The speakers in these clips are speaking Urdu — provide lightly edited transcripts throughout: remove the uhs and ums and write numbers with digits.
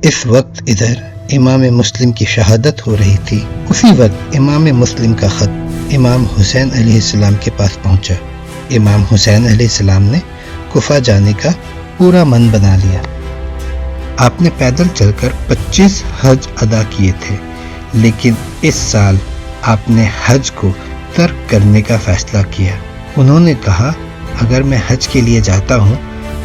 اس وقت ادھر امام مسلم کی شہادت ہو رہی تھی، اسی وقت امام مسلم کا خط امام حسین علیہ السلام کے پاس پہنچا۔ امام حسین علیہ السلام نے کوفہ جانے کا پورا من بنا لیا۔ آپ نے پیدل چل کر 25 حج ادا کیے تھے، لیکن اس سال آپ نے حج کو ترک کرنے کا فیصلہ کیا۔ انہوں نے کہا، اگر میں حج کے لیے جاتا ہوں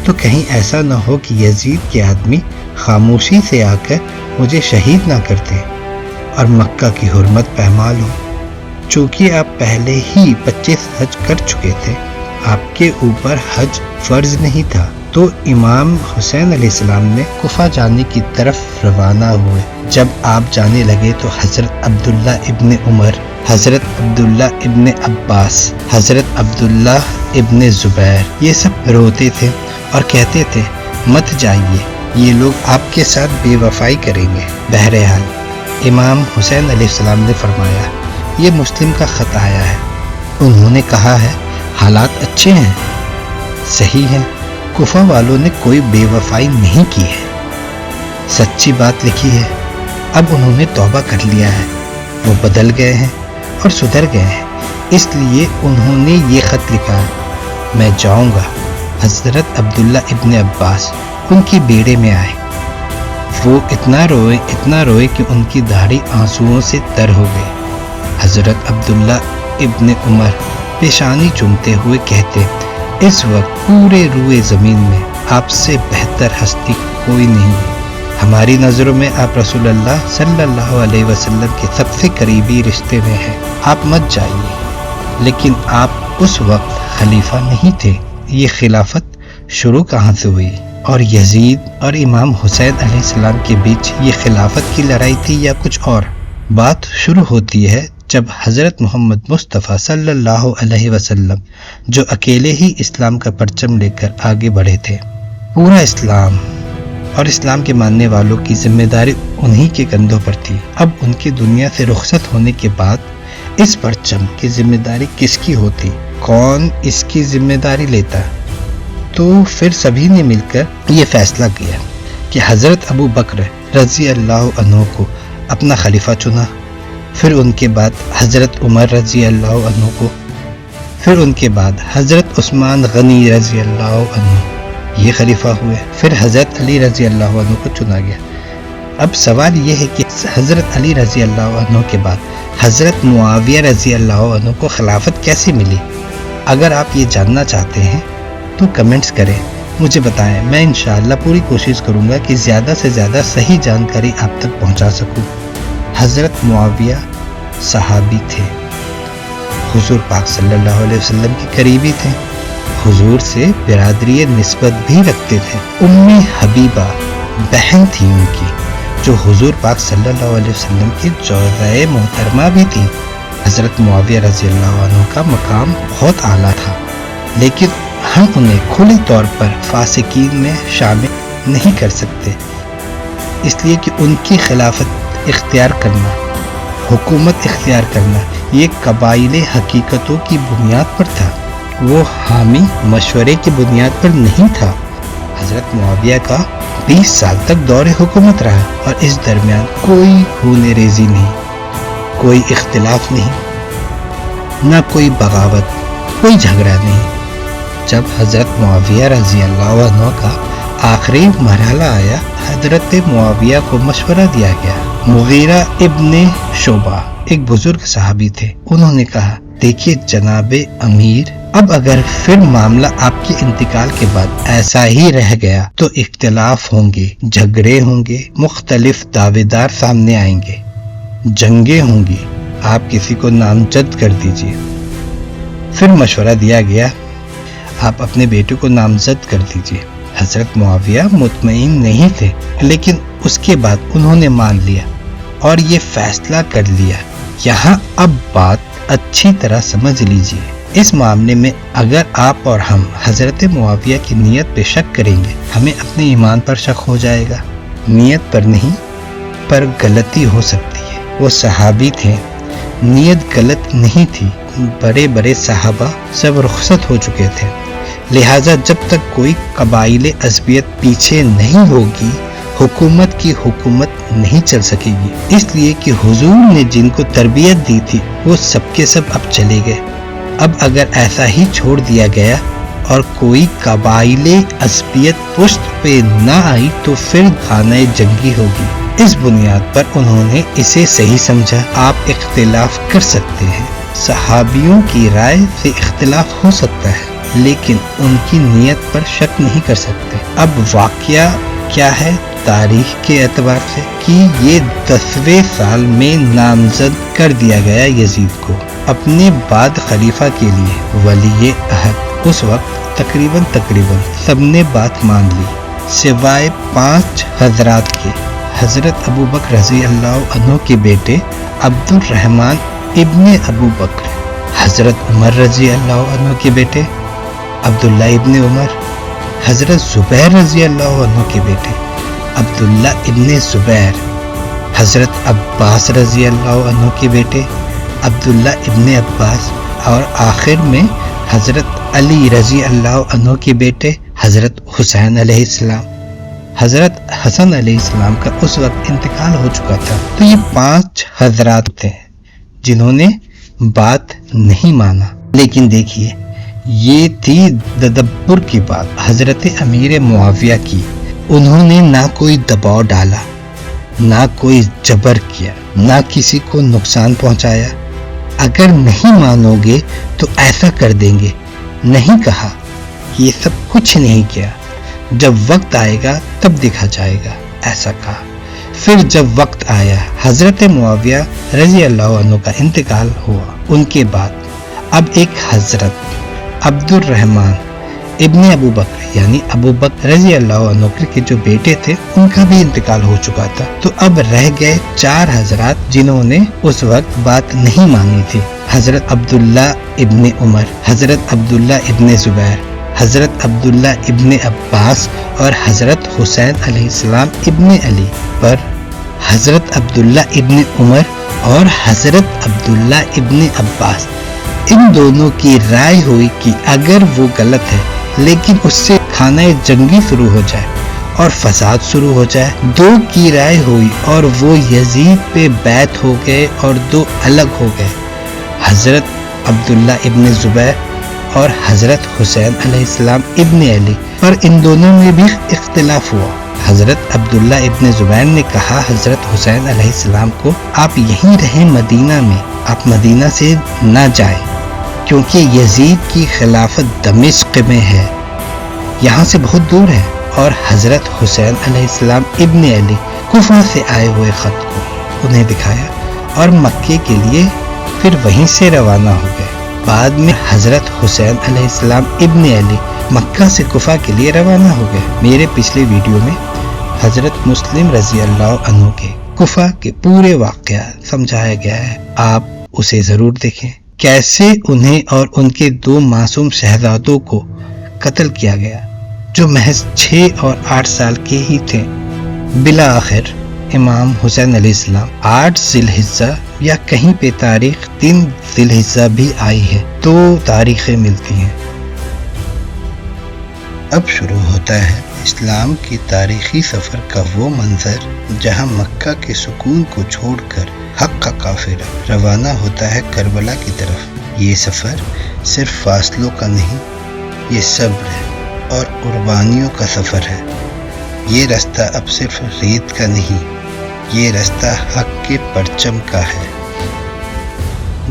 تو کہیں ایسا نہ ہو کہ یزید کے آدمی خاموشی سے آ کر مجھے شہید نہ کرتے اور مکہ کی حرمت پامال ہو۔ چونکہ آپ پہلے ہی 25 حج کر چکے تھے، آپ کے اوپر حج فرض نہیں تھا۔ تو امام حسین علیہ السلام نے کوفہ جانے کی طرف روانہ ہوئے۔ جب آپ جانے لگے تو حضرت عبداللہ ابن عمر، حضرت عبداللہ ابن عباس، حضرت عبداللہ ابن زبیر یہ سب روتے تھے اور کہتے تھے، مت جائیے، یہ لوگ آپ کے ساتھ بے وفائی کریں گے۔ بہرحال امام حسین علیہ السلام نے فرمایا، یہ مسلم کا خط آیا ہے۔ انہوں نے کہا ہے، حالات اچھے ہیں، صحیح ہے، کوفہ والوں نے کوئی بے وفائی نہیں کی ہے، سچی بات لکھی ہے۔ اب انہوں نے توبہ کر لیا ہے، وہ بدل گئے ہیں اور سدھر گئے ہیں، اس لیے انہوں نے یہ خط لکھا ہے۔ میں جاؤں گا۔ حضرت عبداللہ ابن عباس ان کی بیڑے میں آئے۔ وہ اتنا روئے کہ ان کی داڑھی آنسوؤں سے تر ہو گئی۔ حضرت عبداللہ ابن عمر پیشانی چومتے ہوئے کہتے، اس وقت پورے روئے زمین میں آپ سے بہتر ہستی کوئی نہیں ہے۔ ہماری نظروں میں آپ رسول اللہ صلی اللہ علیہ وسلم کے سب سے قریبی رشتے میں ہیں، آپ مت جائیے۔ لیکن آپ اس وقت خلیفہ نہیں تھے، یہ خلافت شروع کہاں سے ہوئی؟ اور یزید اور امام حسین علیہ السلام کے بیچ یہ خلافت کی لڑائی تھی یا کچھ اور؟ بات شروع ہوتی ہے جب حضرت محمد مصطفیٰ صلی اللہ علیہ وسلم جو اکیلے ہی اسلام کا پرچم لے کر آگے بڑھے تھے۔ پورا اسلام اور اسلام کے ماننے والوں کی ذمہ داری انہی کے کندھوں پر تھی۔ اب ان کے دنیا سے رخصت ہونے کے بعد اس پرچم کی ذمہ داری کس کی ہوتی؟ کون اس کی ذمہ داری لیتا؟ تو پھر سبھی نے مل کر یہ فیصلہ کیا کہ حضرت ابو بکر رضی اللہ عنہ کو اپنا خلیفہ چنا، پھر ان کے بعد حضرت عمر رضی اللہ عنہ کو، پھر ان کے بعد حضرت عثمان غنی رضی اللہ عنہ یہ خلیفہ ہوئے، پھر حضرت علی رضی اللہ عنہ کو چنا گیا۔ اب سوال یہ ہے کہ حضرت علی رضی اللہ عنہ کے بعد حضرت معاویہ رضی اللہ عنہ کو خلافت کیسے ملی؟ اگر آپ یہ جاننا چاہتے ہیں تو کمنٹس کریں، مجھے بتائیں، میں انشاءاللہ پوری کوشش کروں گا کہ زیادہ سے زیادہ صحیح جانکاری آپ تک پہنچا سکوں۔ حضرت معاویہ صحابی تھے، حضور پاک صلی اللہ علیہ وسلم کے قریبی تھے، حضور سے برادری نسبت بھی رکھتے تھے۔ ام حبیبہ بہن تھی ان کی، جو حضور پاک صلی اللہ علیہ وسلم کی جوزۂ محترمہ بھی تھی۔ حضرت معاویہ رضی اللہ عنہ کا مقام بہت اعلیٰ تھا، لیکن ہم انہیں کھلے طور پر فاسقین میں شامل نہیں کر سکتے، اس لیے کہ ان کی خلافت اختیار کرنا، حکومت اختیار کرنا یہ قبائلی حقیقتوں کی بنیاد پر تھا، وہ حامی مشورے کی بنیاد پر نہیں تھا۔ حضرت معاویہ کا 20 سال تک دور حکومت رہا اور اس درمیان کوئی خون ریزی نہیں، کوئی اختلاف نہیں، نہ کوئی بغاوت، کوئی جھگڑا نہیں۔ جب حضرت معاویہ رضی اللہ عنہ کا آخری مرحلہ آیا، حضرت معاویہ کو مشورہ دیا گیا۔ مغیرہ ابن شعبہ ایک بزرگ صحابی تھے، انہوں نے کہا، دیکھیے جناب امیر، اب اگر پھر معاملہ آپ کے انتقال کے بعد ایسا ہی رہ گیا تو اختلاف ہوں گے، جھگڑے ہوں گے، مختلف دعوے دار سامنے آئیں گے، جنگیں ہوں گی، آپ کسی کو نامزد کر دیجیے۔ پھر مشورہ دیا گیا، آپ اپنے بیٹے کو نامزد کر دیجیے۔ حضرت معاویہ مطمئن نہیں تھے، لیکن اس کے بعد انہوں نے مان لیا اور یہ فیصلہ کر لیا۔ یہاں اب بات اچھی طرح سمجھ لیجیے، اس معاملے میں اگر آپ اور ہم حضرت معاویہ کی نیت پہ شک کریں گے، ہمیں اپنے ایمان پر شک ہو جائے گا۔ نیت پر نہیں، پر غلطی ہو سکتی ہے۔ وہ صحابی تھے، نیت غلط نہیں تھی، بڑے بڑے صحابہ سب رخصت ہو چکے تھے، لہٰذا جب تک کوئی قبائل عصبیت پیچھے نہیں ہوگی، حکومت کی حکومت نہیں چل سکے گی، اس لیے کہ حضور نے جن کو تربیت دی تھی وہ سب کے سب اب چلے گئے۔ اب اگر ایسا ہی چھوڑ دیا گیا اور کوئی قبائل عصبیت پشت پہ نہ آئی تو پھر خانہ جنگی ہوگی۔ اس بنیاد پر انہوں نے اسے صحیح سمجھا۔ آپ اختلاف کر سکتے ہیں، صحابیوں کی رائے سے اختلاف ہو سکتا ہے، لیکن ان کی نیت پر شک نہیں کر سکتے۔ اب واقعہ کیا ہے تاریخ کے اعتبار سے کہ یہ 10ویں سال میں نامزد کر دیا گیا یزید کو اپنے بعد خلیفہ کے لیے ولی عہد۔ اس وقت تقریباً سب نے بات مان لی سوائے 5 حضرات کے۔ حضرت ابو بکر رضی اللہ عنہ کے بیٹے عبد الرحمن ابن ابو بکر، حضرت عمر رضی اللہ عنہ کے بیٹے عبداللہ ابن عمر، حضرت زبیر رضی اللہ عنہ کے بیٹے عبداللہ ابن زبیر، حضرت عباس رضی اللہ عنہ کے بیٹے عبداللہ ابن عباس، اور آخر میں حضرت علی رضی اللہ عنہ کے بیٹے حضرت حسین علیہ السلام۔ حضرت حسن علیہ السلام کا اس وقت انتقال ہو چکا تھا۔ تو یہ 5 حضرات تھے جنہوں نے بات نہیں مانا۔ لیکن دیکھیے، یہ تھی تدبر کی بات حضرت امیر معاویہ کی۔ انہوں نے نہ کوئی دباؤ ڈالا، نہ کوئی جبر کیا، نہ کسی کو نقصان پہنچایا۔ اگر نہیں مانو گے تو ایسا کر دیں گے، نہیں کہا۔ یہ سب کچھ نہیں کیا، جب وقت آئے گا تب دیکھا جائے گا، ایسا کہا۔ پھر جب وقت آیا، حضرت معاویہ رضی اللہ عنہ کا انتقال ہوا۔ ان کے بعد اب ایک حضرت عبد الرحمن ابن ابو بکر یعنی ابو بکر رضی اللہ عنہ کے جو بیٹے تھے ان کا بھی انتقال ہو چکا تھا۔ تو اب رہ گئے 4 حضرات جنہوں نے اس وقت بات نہیں مانی تھی۔ حضرت عبداللہ ابن عمر، حضرت عبداللہ ابن زبیر، حضرت عبداللہ ابن عباس اور حضرت حسین علیہ السلام ابن علی پر حضرت عبداللہ ابن عمر اور حضرت عبداللہ ابن عباس ان دونوں کی رائے ہوئی کہ اگر وہ غلط ہے لیکن اس سے خانہ جنگی شروع ہو جائے اور فساد شروع ہو جائے۔ 2 کی رائے ہوئی اور وہ یزید پہ بیعت ہو گئے اور 2 الگ ہو گئے، حضرت عبداللہ ابن زبیر اور حضرت حسین علیہ السلام ابن علی پر۔ ان دونوں میں بھی اختلاف ہوا۔ حضرت عبداللہ ابن زبیر نے کہا حضرت حسین علیہ السلام کو آپ یہیں رہیں مدینہ میں، آپ مدینہ سے نہ جائیں کیونکہ یزید کی خلافت دمشق میں ہے، یہاں سے بہت دور ہے۔ اور حضرت حسین علیہ السلام ابن علی کوفہ سے آئے ہوئے خط کو انہیں دکھایا اور مکے کے لیے پھر وہیں سے روانہ ہو گئے۔ بعد میں حضرت حسین علیہ السلام ابن علی مکہ سے کوفہ کے لیے روانہ ہو گئے۔ میرے پچھلے ویڈیو میں حضرت مسلم رضی اللہ عنہ کے کوفہ کے پورے واقعات سمجھایا گیا ہے، آپ اسے ضرور دیکھیں۔ کیسے انہیں اور ان کے 2 معصوم شہزادوں کو قتل کیا گیا جو محض 6 اور 8 سال کے ہی تھے۔ بالآخر امام حسین علیہ السلام 8 ذی الحجہ یا کہیں پہ تاریخ 3 ذی الحجہ بھی آئی ہے، 2 تاریخیں ملتی ہیں۔ اب شروع ہوتا ہے اسلام کی تاریخی سفر کا وہ منظر جہاں مکہ کے سکون کو چھوڑ کر حق کا قافلہ روانہ ہوتا ہے کربلا کی طرف۔ یہ سفر صرف فاصلوں کا نہیں، یہ صبر اور قربانیوں کا سفر ہے۔ یہ رستہ اب صرف ریت کا نہیں، یہ رستہ حق کے پرچم کا ہے،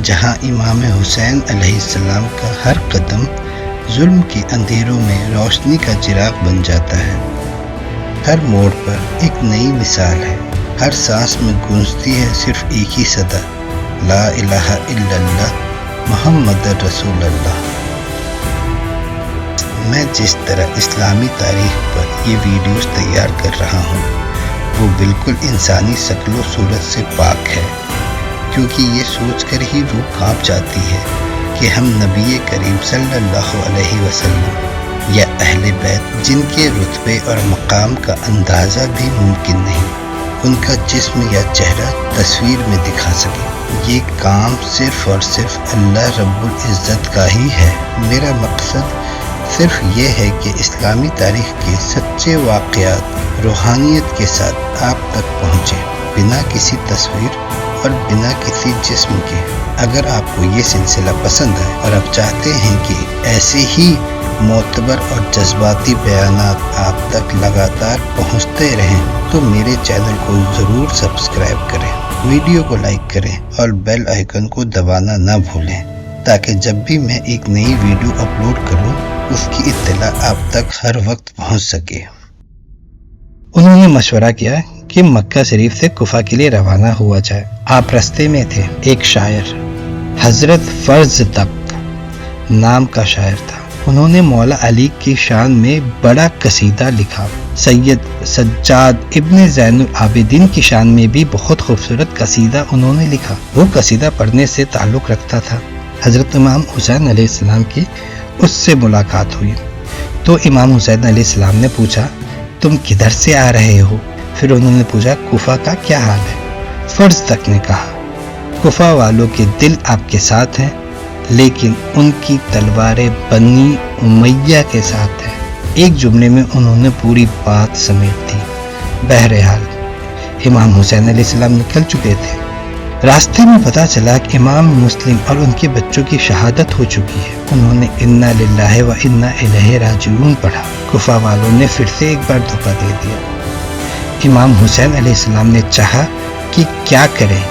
جہاں امام حسین علیہ السلام کا ہر قدم ظلم کے اندھیروں میں روشنی کا چراغ بن جاتا ہے۔ ہر موڑ پر ایک نئی مثال ہے، ہر سانس میں گونجتی ہے صرف ایک ہی صدا، لا الہ الا اللہ محمد رسول اللہ۔ میں جس طرح اسلامی تاریخ پر یہ ویڈیوز تیار کر رہا ہوں وہ بالکل انسانی شکل و صورت سے پاک ہے، کیونکہ یہ سوچ کر ہی روح کانپ جاتی ہے کہ ہم نبی کریم صلی اللہ علیہ وسلم یا اہل بیت جن کے رتبے اور مقام کا اندازہ بھی ممکن نہیں، ان کا جسم یا چہرہ تصویر میں دکھا سکے۔ یہ کام صرف اور صرف اللہ رب العزت کا ہی ہے۔ میرا مقصد صرف یہ ہے کہ اسلامی تاریخ کے سچے واقعات روحانیت کے ساتھ آپ تک پہنچے، بنا کسی تصویر اور بنا کسی جسم کے۔ اگر آپ کو یہ سلسلہ پسند ہے اور آپ چاہتے ہیں کہ ایسے ہی معتبر اور جذباتی بیانات آپ تک لگاتار پہنچتے رہیں تو میرے چینل کو ضرور سبسکرائب کریں، ویڈیو کو لائک کریں اور بیل آئیکن کو دبانا نہ بھولیں تاکہ جب بھی میں ایک نئی ویڈیو اپلوڈ کروں اس کی اطلاع آپ تک ہر وقت پہنچ سکے۔ انہوں نے مشورہ کیا کہ مکہ شریف سے کوفہ کے لیے روانہ ہوا جائے۔ آپ رستے میں تھے، ایک شاعر حضرت فرز تک نام کا شاعر تھا، انہوں نے مولا علی کی شان میں بڑا قصیدہ لکھا۔ سید سجاد ابن زین العابدین کی شان میں بھی بہت خوبصورت قصیدہ انہوں نے لکھا۔ وہ قصیدہ پڑھنے سے تعلق رکھتا تھا۔ حضرت امام حسین علیہ السلام کی اس سے ملاقات ہوئی تو امام حسین علیہ السلام نے پوچھا، تم کدھر سے آ رہے ہو؟ پھر انہوں نے پوچھا، کوفہ کا کیا حال ہے؟ فرض تک نے کہا، کوفہ والوں کے دل آپ کے ساتھ ہیں لیکن ان کی تلواریں بنی امیہ کے ساتھ ہیں۔ ایک جملے میں انہوں نے پوری بات سمیٹ دی۔ بہرحال امام حسین علیہ السلام نکل چکے تھے۔ راستے میں پتہ چلا کہ امام مسلم اور ان کے بچوں کی شہادت ہو چکی ہے۔ انہوں نے انا للہ و انا الیہ راجعون پڑھا۔ کوفہ والوں نے پھر سے ایک بار دھوکہ دے دیا۔ امام حسین علیہ السلام نے چاہا کہ کیا کریں،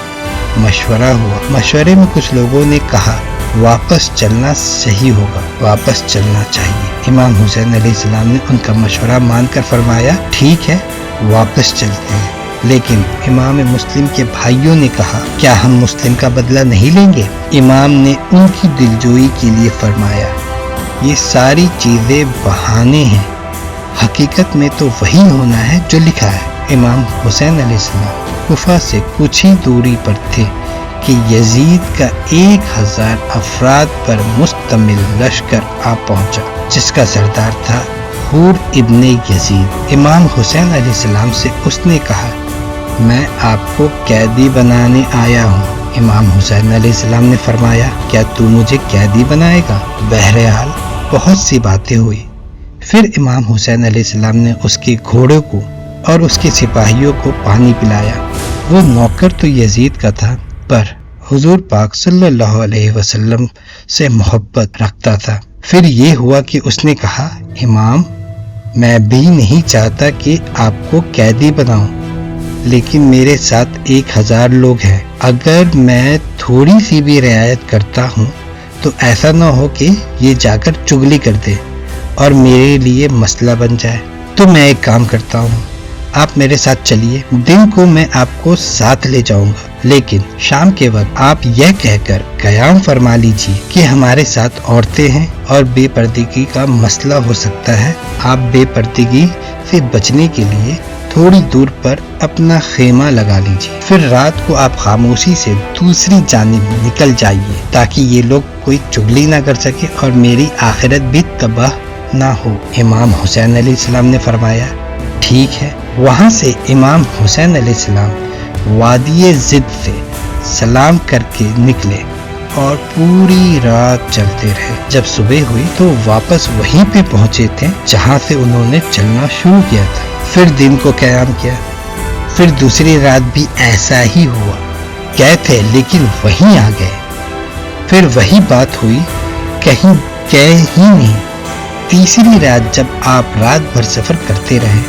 مشورہ ہوا۔ مشورے میں کچھ لوگوں نے کہا واپس چلنا صحیح ہوگا، واپس چلنا چاہیے۔ امام حسین علیہ السلام نے ان کا مشورہ مان کر فرمایا، ٹھیک ہے واپس چلتے ہیں۔ لیکن امام مسلم کے بھائیوں نے کہا، کیا ہم مسلم کا بدلہ نہیں لیں گے؟ امام نے ان کی دلجوئی کے لیے فرمایا، یہ ساری چیزیں بہانے ہیں، حقیقت میں تو وہی ہونا ہے جو لکھا ہے۔ امام حسین علیہ السلام کوفہ سے کچھ ہی دوری پر تھے کہ یزید کا 1000 افراد پر مشتمل لشکر آ پہنچا، جس کا سردار تھا حور ابن یزید۔ امام حسین علیہ السلام سے اس نے کہا، میں آپ کو قیدی بنانے آیا ہوں۔ امام حسین علیہ السلام نے فرمایا، کیا تو مجھے قیدی بنائے گا؟ بہرحال بہت سی باتیں ہوئی۔ پھر امام حسین علیہ السلام نے اس کے گھوڑے کو اور اس کے سپاہیوں کو پانی پلایا۔ وہ نوکر تو یزید کا تھا پر حضور پاک صلی اللہ علیہ وسلم سے محبت رکھتا تھا۔ پھر یہ ہوا کہ اس نے کہا، امام میں بھی نہیں چاہتا کہ آپ کو قیدی بناؤں، لیکن میرے ساتھ 1000 لوگ ہیں۔ اگر میں تھوڑی سی بھی رعایت کرتا ہوں تو ایسا نہ ہو کہ یہ جا کر چغلی کر دے اور میرے لیے مسئلہ بن جائے۔ تو میں ایک کام کرتا ہوں، آپ میرے ساتھ چلیے، دن کو میں آپ کو ساتھ لے جاؤں گا، لیکن شام کے وقت آپ یہ کہہ کر قیام فرما لیجیے کہ ہمارے ساتھ عورتیں ہیں اور بے پردگی کا مسئلہ ہو سکتا ہے۔ آپ بے پردگی سے بچنے کے لیے تھوڑی دور پر اپنا خیمہ لگا لیجیے، پھر رات کو آپ خاموشی سے دوسری جانب نکل جائیے تاکہ یہ لوگ کوئی چغلی نہ کر سکے اور میری آخرت بھی تباہ نہ ہو۔ امام حسین علیہ السلام نے فرمایا، ٹھیک ہے۔ وہاں سے امام حسین علیہ السلام وادی زد سے سلام کر کے نکلے اور پوری رات چلتے رہے۔ جب صبح ہوئی تو واپس وہیں پہ پہنچے تھے جہاں سے انہوں نے چلنا شروع کیا تھا۔ پھر دن کو قیام کیا، پھر دوسری رات بھی ایسا ہی ہوا، گئے تھے لیکن وہیں آ گئے۔ پھر وہی بات ہوئی، کہیں گئے ہی نہیں۔ تیسری رات جب آپ رات بھر سفر کرتے رہے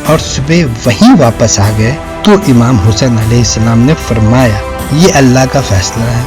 اور صبح وہیں واپس آ گئے تو امام حسین علیہ السلام نے فرمایا، یہ اللہ کا فیصلہ ہے،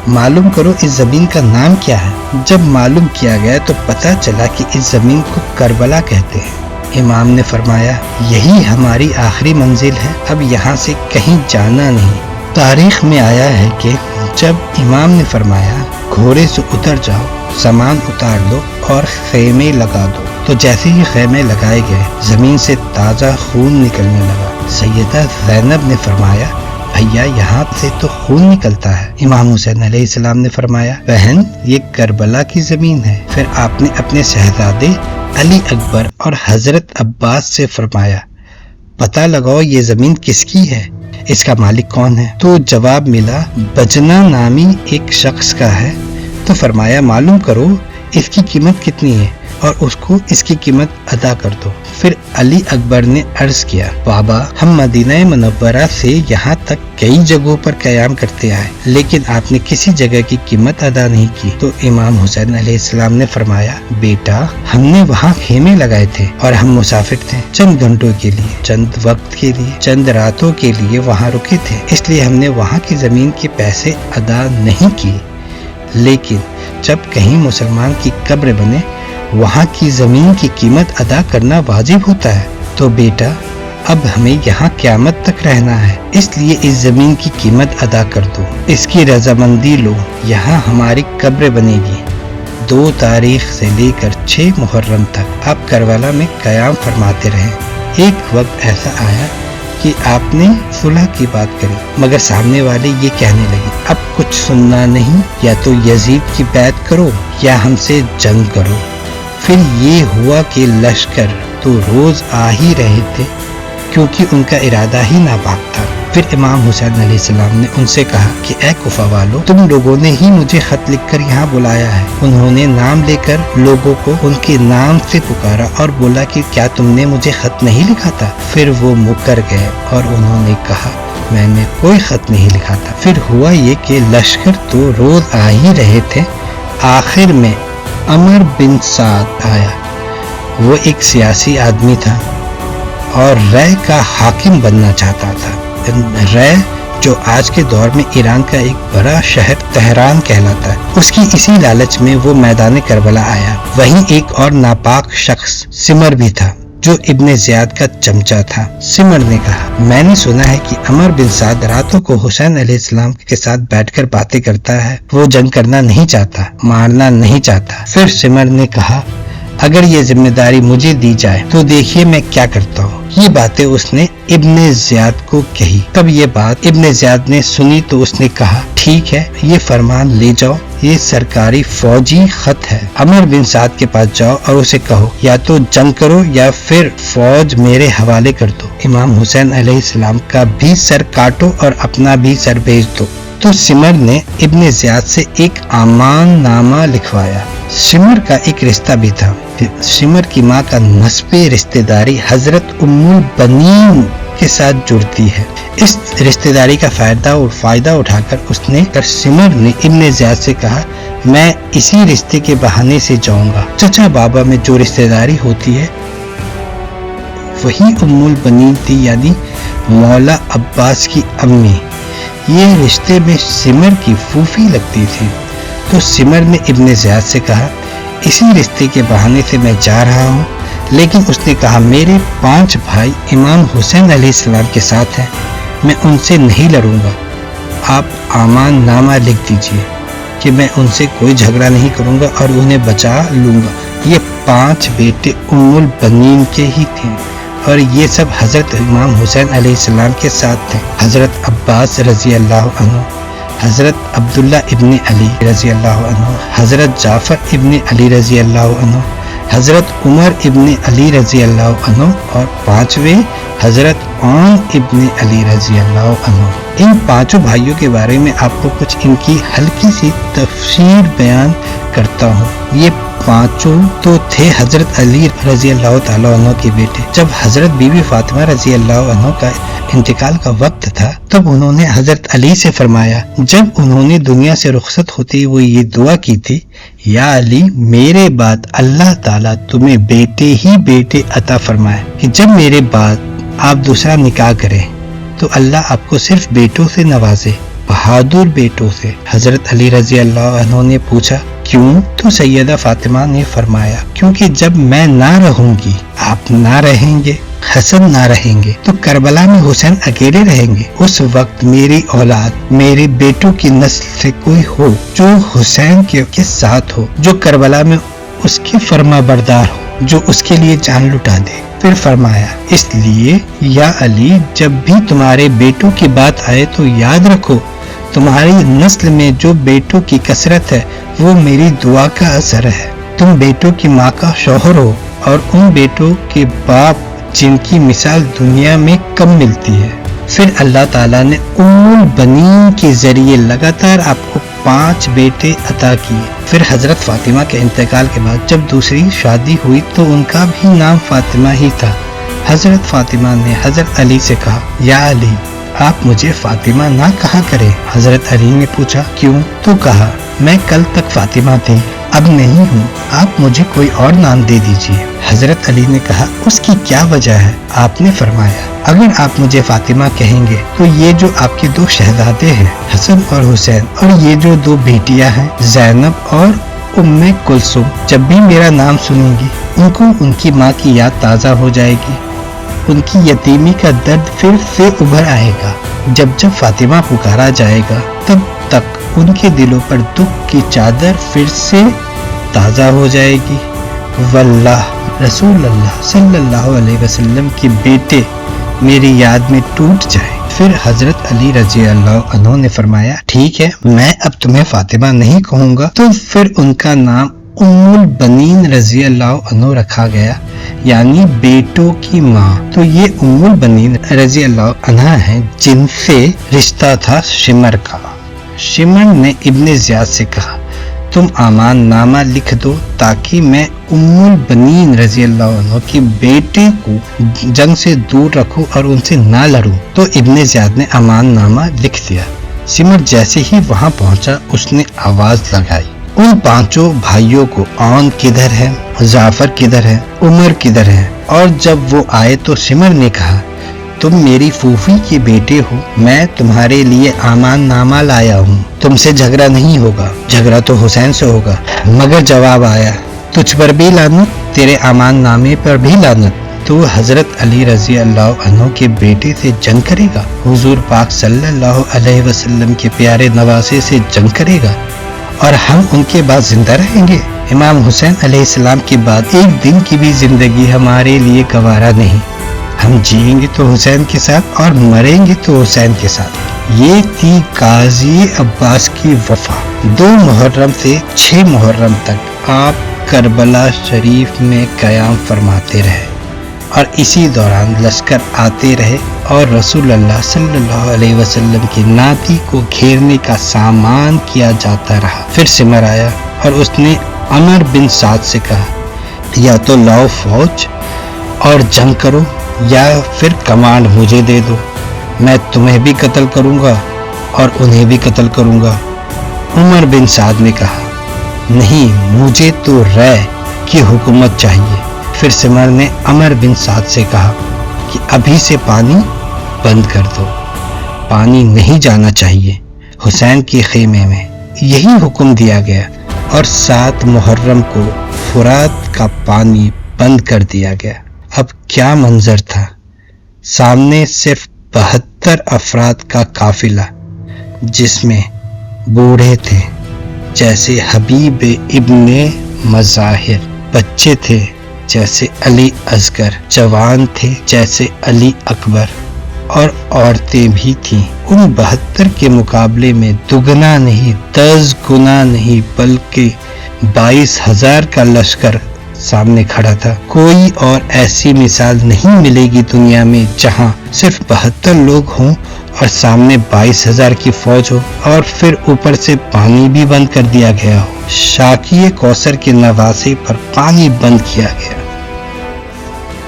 معلوم کرو اس زمین کا نام کیا ہے۔ جب معلوم کیا گیا تو پتہ چلا کہ اس زمین کو کربلا کہتے ہیں۔ امام نے فرمایا، یہی ہماری آخری منزل ہے، اب یہاں سے کہیں جانا نہیں۔ تاریخ میں آیا ہے کہ جب امام نے فرمایا گھوڑے سے اتر جاؤ، سامان اتار لو اور خیمے لگا دو، تو جیسے ہی خیمے لگائے گئے زمین سے تازہ خون نکلنے لگا۔ سیدہ زینب نے فرمایا، بھیا یہاں سے تو خون نکلتا ہے۔ امام حسین علیہ السلام نے فرمایا، بہن یہ کربلا کی زمین ہے۔ پھر آپ نے اپنے شہزادے علی اکبر اور حضرت عباس سے فرمایا، پتہ لگاؤ یہ زمین کس کی ہے، اس کا مالک کون ہے؟ تو جواب ملا، بجنا نامی ایک شخص کا ہے۔ تو فرمایا، معلوم کرو اس کی قیمت کتنی ہے۔ اور اس کو اس کی قیمت ادا کر دو۔ پھر علی اکبر نے عرض کیا، بابا ہم مدینہ منورہ سے یہاں تک کئی جگہوں پر قیام کرتے آئے، لیکن آپ نے کسی جگہ کی قیمت ادا نہیں کی۔ تو امام حسین علیہ السلام نے فرمایا، بیٹا ہم نے وہاں خیمے لگائے تھے اور ہم مسافر تھے، چند گھنٹوں کے لیے، چند وقت کے لیے، چند راتوں کے لیے وہاں رکے تھے، اس لیے ہم نے وہاں کی زمین کے پیسے ادا نہیں کیے، لیکن جب کہیں مسلمان کی قبر بنے وہاں کی زمین کی قیمت ادا کرنا واجب ہوتا ہے۔ تو بیٹا اب ہمیں یہاں قیامت تک رہنا ہے، اس لیے اس زمین کی قیمت ادا کر دو، اس کی رضامندی لو، یہاں ہماری قبر بنے گی۔ 2 تاریخ سے لے کر 6 محرم تک آپ کربلا میں قیام فرماتے رہے۔ ایک وقت ایسا آیا کہ آپ نے صلح کی بات کری، مگر سامنے والے یہ کہنے لگے، اب کچھ سننا نہیں، یا تو یزید کی بیعت کرو یا ہم سے جنگ کرو۔ پھر یہ ہوا کہ لشکر تو روز آ ہی رہے تھے کیونکہ ان کا ارادہ ہی ناپاک تھا۔ پھر امام حسین علیہ السلام نے ان سے کہا کہ اے کوفہ والو، تم لوگوں نے ہی مجھے خط لکھ کر یہاں بلایا ہے۔ انہوں نے نام لے کر لوگوں کو ان کے نام سے پکارا اور بولا کہ کیا تم نے مجھے خط نہیں لکھا تھا؟ پھر وہ مکر گئے اور انہوں نے کہا میں نے کوئی خط نہیں لکھا تھا۔ پھر ہوا یہ کہ لشکر تو روز آ ہی رہے تھے، آخر میں عمر بن سعد آیا۔ وہ ایک سیاسی آدمی تھا اور رے کا حاکم بننا چاہتا تھا۔ رے جو آج کے دور میں ایران کا ایک بڑا شہر تہران کہلاتا ہے، اس کی اسی لالچ میں وہ میدان کربلا آیا۔ وہیں ایک اور ناپاک شخص سمر بھی تھا جو ابن زیاد کا چمچا تھا۔ سمر نے کہا، میں نے سنا ہے کہ عمر بن سعد راتوں کو حسین علیہ السلام کے ساتھ بیٹھ کر باتیں کرتا ہے، وہ جنگ کرنا نہیں چاہتا، مارنا نہیں چاہتا۔ پھر سمر نے کہا، اگر یہ ذمہ داری مجھے دی جائے تو دیکھیے میں کیا کرتا ہوں۔ یہ باتیں اس نے ابن زیاد کو کہی۔ تب یہ بات ابن زیاد نے سنی تو اس نے کہا، ٹھیک ہے، یہ فرمان لے جاؤ، یہ سرکاری فوجی خط ہے، عمر بن سعد کے پاس جاؤ اور اسے کہو یا تو جنگ کرو یا پھر فوج میرے حوالے کر دو، امام حسین علیہ السلام کا بھی سر کاٹو اور اپنا بھی سر بھیج دو۔ تو سمر نے ابن زیاد سے ایک امان نامہ لکھوایا۔ سمر کا ایک رشتہ بھی تھا۔ سمر کی ماں کا نسب رشتہ داری حضرت ام البنین کے ساتھ جڑتی ہے۔ اس رشتہ داری کا فائدہ اٹھا کر سمر نے ابن زیاد سے کہا، میں اسی رشتے کے بہانے سے جاؤں گا۔ چچا بابا میں جو رشتہ داری ہوتی ہے وہی ام البنین تھی، یعنی مولا عباس کی امی۔ یہ رشتے میں سمر کی پھوپھی لگتی تھی۔ تو سمر نے ابن زیاد سے کہا، اسی رشتے کے بہانے سے میں جا رہا ہوں، لیکن اس نے کہا میرے 5 بھائی امام حسین علیہ السلام کے ساتھ ہیں، میں ان سے نہیں لڑوں گا، آپ امان نامہ لکھ دیجئے کہ میں ان سے کوئی جھگڑا نہیں کروں گا اور انہیں بچا لوں گا۔ یہ 5 بیٹے ام البنین کے ہی تھے اور یہ سب حضرت امام حسین علیہ السلام کے ساتھ تھے۔ حضرت عباس رضی اللہ عنہ، حضرت عبداللہ ابن علی رضی اللہ عنہ، حضرت جعفر ابن علی رضی اللہ عنہ، حضرت عمر ابن علی رضی اللہ عنہ اور 5ویں حضرت عون ابن علی رضی اللہ عنہ۔ ان 5 بھائیوں کے بارے میں آپ کو کچھ ان کی ہلکی سی تفسیر بیان کرتا ہوں۔ یہ 5 تو تھے حضرت علی رضی اللہ تعالیٰ عنہ کے بیٹے۔ جب حضرت بی بی فاطمہ رضی اللہ عنہ کا انتقال کا وقت تھا تب انہوں نے حضرت علی سے فرمایا، جب انہوں نے دنیا سے رخصت ہوتے وہ یہ دعا کی تھی، یا علی میرے بعد اللہ تعالیٰ تمہیں بیٹے ہی بیٹے عطا فرمائے کہ جب میرے بعد آپ دوسرا نکاح کریں تو اللہ آپ کو صرف بیٹوں سے نوازے، بہادر بیٹوں سے۔ حضرت علی رضی اللہ عنہ نے پوچھا، کیوں؟ تو سیدہ فاطمہ نے فرمایا، کیونکہ جب میں نہ رہوں گی، آپ نہ رہیں گے، حسن نہ رہیں گے تو کربلا میں حسین اکیلے رہیں گے۔ اس وقت میری اولاد، میرے بیٹوں کی نسل سے کوئی ہو جو حسین کے ساتھ ہو، جو کربلا میں اس کے فرما بردار ہو، جو اس کے لیے جان لٹا دے۔ پھر فرمایا، اس لیے یا علی جب بھی تمہارے بیٹوں کی بات آئے تو یاد رکھو تمہاری نسل میں جو بیٹوں کی کثرت ہے وہ میری دعا کا اثر ہے۔ تم بیٹوں کی ماں کا شوہر ہو اور ان بیٹوں کے باپ جن کی مثال دنیا میں کم ملتی ہے۔ پھر اللہ تعالیٰ نے ام البنین کے ذریعے لگاتار آپ کو 5 بیٹے عطا کیے۔ پھر حضرت فاطمہ کے انتقال کے بعد جب دوسری شادی ہوئی تو ان کا بھی نام فاطمہ ہی تھا۔ حضرت فاطمہ نے حضرت علی سے کہا، یا علی، آپ مجھے فاطمہ نہ کہا کرے۔ حضرت علی نے پوچھا، کیوں؟ تو کہا، میں کل تک فاطمہ تھی، اب نہیں ہوں، آپ مجھے کوئی اور نام دے دیجیے۔ حضرت علی نے کہا، اس کی کیا وجہ ہے؟ آپ نے فرمایا، اگر آپ مجھے فاطمہ کہیں گے تو یہ جو آپ کے 2 شہزادے ہیں حسن اور حسین، اور یہ جو 2 بیٹیاں ہیں زینب اور ام کلثوم، جب بھی میرا نام سنیں گی ان کو ان کی ماں کی یاد تازہ ہو جائے گی، ان کی یتیمی کا درد پھر سے ابھر آئے گا۔ جب جب فاطمہ پکارا جائے گا تب تک ان کے دلوں پر دکھ کی چادر پھر سے تازہ ہو جائے گی۔ واللہ، رسول اللہ صلی اللہ علیہ وسلم کے بیٹے میری یاد میں ٹوٹ جائے۔ پھر حضرت علی رضی اللہ عنہ نے فرمایا، ٹھیک ہے، میں اب تمہیں فاطمہ نہیں کہوں گا۔ تو پھر ان کا نام ام البنین رضی اللہ عنہ رکھا گیا، یعنی بیٹوں کی ماں۔ تو یہ ام البنین رضی اللہ عنہ ہیں جن سے رشتہ تھا شمر کا۔ شمر نے ابن زیاد سے کہا، تم امان نامہ لکھ دو تاکہ میں ام البنین رضی اللہ عنہ کے بیٹے کو جنگ سے دور رکھوں اور ان سے نہ لڑوں۔ تو ابن زیاد نے امان نامہ لکھ دیا۔ شمر جیسے ہی وہاں پہنچا اس نے آواز لگائی، ان 5 بھائیوں کو، اون کدھر ہے، جعفر کدھر ہے، عمر کدھر ہے؟ اور جب وہ آئے تو شمر نے کہا، تم میری پھوپھی کے بیٹے ہو، میں تمہارے لیے امان نامہ لایا ہوں، تم سے جھگڑا نہیں ہوگا، جھگڑا تو حسین سے ہوگا۔ مگر جواب آیا، تجھ پر بھی لعنت، تیرے امان نامے پر بھی لعنت، تو حضرت علی رضی اللہ عنہ کے بیٹے سے جنگ کرے گا، حضور پاک صلی اللہ علیہ وسلم کے پیارے نواسے سے جنگ کرے گا، اور ہم ان کے بعد زندہ رہیں گے۔ امام حسین علیہ السلام کے بعد ایک دن کی بھی زندگی ہمارے لیے گوارا نہیں، ہم جئیں گے تو حسین کے ساتھ اور مریں گے تو حسین کے ساتھ۔ یہ تھی قاضی عباس کی وفا۔ 2 محرم سے 6 محرم تک آپ کربلا شریف میں قیام فرماتے رہے، اور اسی دوران لشکر آتے رہے اور رسول اللہ صلی اللہ علیہ وسلم کی ناتی کو گھیرنے کا سامان کیا جاتا رہا۔ پھر سمر آیا اور اس نے عمر بن سعد سے کہا، یا تو لاؤ فوج اور جنگ کرو یا پھر کمانڈ مجھے دے دو، میں تمہیں بھی قتل کروں گا اور انہیں بھی قتل کروں گا۔ عمر بن سعد نے کہا، نہیں، مجھے تو رائے کی حکومت چاہیے۔ پھر سمر نے عمر بن سعد سے کہا کہ ابھی سے پانی بند کر دو، پانی نہیں جانا چاہیے حسین کے خیمے میں۔ یہی حکم دیا گیا اور 7 محرم کو فرات کا پانی بند کر دیا گیا۔ اب کیا منظر تھا، سامنے صرف 72 افراد کا قافلہ، جس میں بوڑھے تھے جیسے حبیب ابن مظاہر، بچے تھے جیسے علی اصغر، جوان تھے جیسے علی اکبر، اور عورتیں بھی تھیں۔ ان 72 کے مقابلے میں دگنا نہیں، 10 گنا نہیں، بلکہ 22,000 کا لشکر سامنے کھڑا تھا۔ کوئی اور ایسی مثال نہیں ملے گی دنیا میں جہاں صرف 72 لوگ ہوں اور سامنے 22,000 کی فوج ہو، اور پھر اوپر سے پانی بھی بند کر دیا گیا ہو۔ شاکی کوثر کے نواسے پر پانی بند کیا گیا۔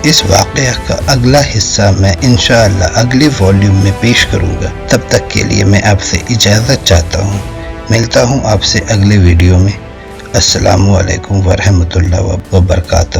اس واقعہ کا اگلا حصہ میں انشاءاللہ اگلے والیوم میں پیش کروں گا۔ تب تک کے لیے میں آپ سے اجازت چاہتا ہوں، ملتا ہوں آپ سے اگلے ویڈیو میں۔ السلام علیکم ورحمۃ اللہ وبرکاتہ۔